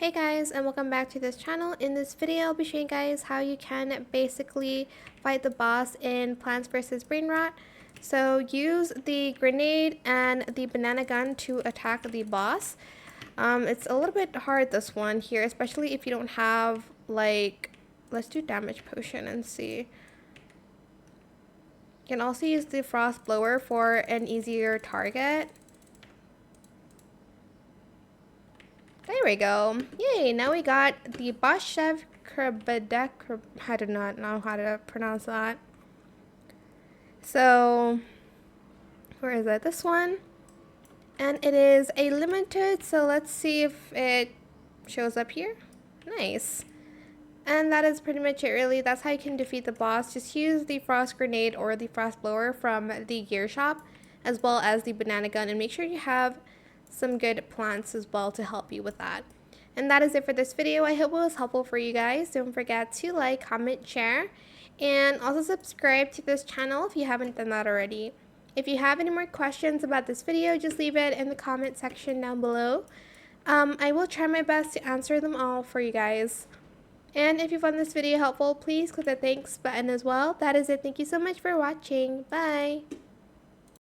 Hey guys, and welcome back to this channel. In this video, I'll be showing you guys how you can basically fight the boss in Plants vs. Brain Rot. So use the grenade and the banana gun to attack the boss. It's a little bit hard, this one here, especially if you don't have, like, let's do damage potion and see. You can also use the frost blower for an easier target. There we go. Yay, now we got the boss chef Krabedek. I do not know how to pronounce that. So, where is it? This one. And it is a limited, so let's see if it shows up here. Nice. And that is pretty much it, really. That's how you can defeat the boss. Just use the frost grenade or the frost blower from the gear shop, as well as the banana gun, and make sure you have some good plants as well to help you with that. And that is it for this video. I hope it was helpful for you guys. Don't forget to like, comment, share, and also subscribe to this channel if you haven't done that already. If you have any more questions about this video, just leave it in the comment section down below. I will try my best to answer them all for you guys. And if you found this video helpful, please click the thanks button as well. That is it. Thank you so much for watching. Bye!